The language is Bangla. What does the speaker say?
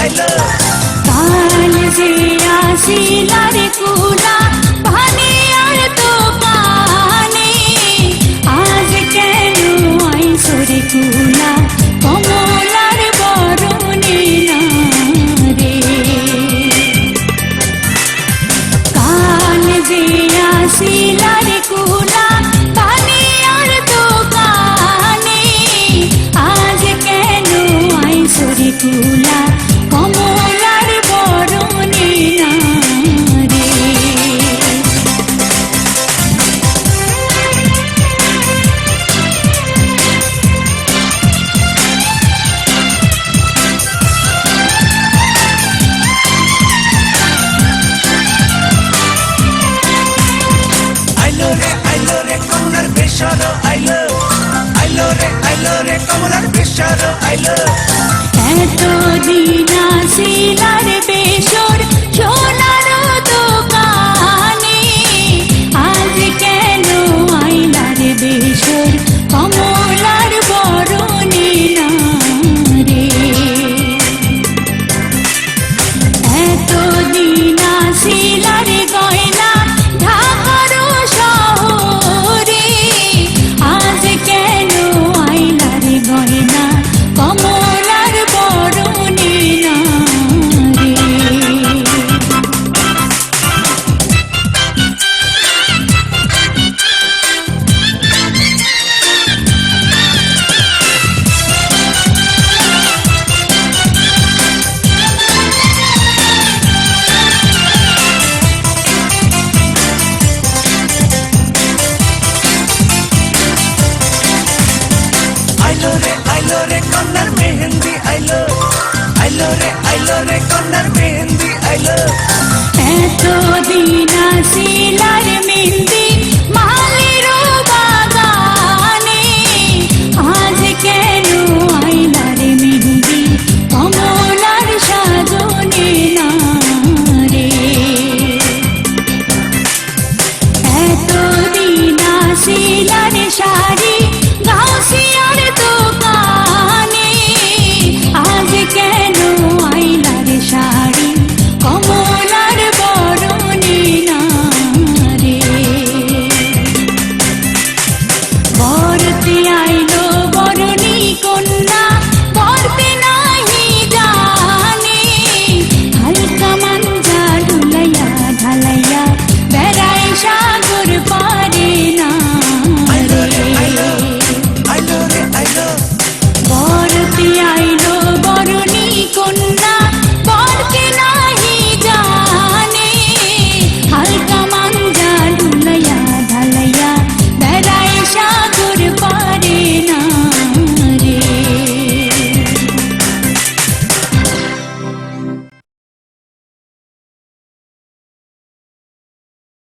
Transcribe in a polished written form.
আইলো কাল যে আসিলার কুলা ভানে আর তো কানে আজ কেন আইসরে কুলা কমলার বরণে না রে কাল যে আসিলার কুলা ভানে আর তো কানে আজ কেন আইসরে কুলা কমলার বরণে না রে আইলো রে কমলার বেশর আইলো রে কমলার বেশর আইলো এতদিন আসিলার বেশর সোনার দোকানে আজ কেন আইলার বেশর কমলার বরণে না রে এতদিন আসিলার গয়না ঢাকার শহরে আজ কেন আইলার গয়না কমলার বরণে না রে আইলো রে কন্যার মেহেন্দি আইলো রে কন্যার মেহেন্দি আইলো এতদিন আসিলার মেহেন্দি মালের বাগানে আজ কেন আইলার মেহেন্দি কমলার সাজনে না রে এতদিন আসিলার শাড়ি গাউসিয়ার দোকানে আজ কেন আইলার শাড়ি কমলার বরণে না রে বরতে আইলো বরণী কন্যা পরতে নাহি জানে হালকা মাঞ্জা ঢুলাইয়া ঢালাইয়া বেড়ায় সাগর পারে না আইলো রে আইলো বরতে আইলো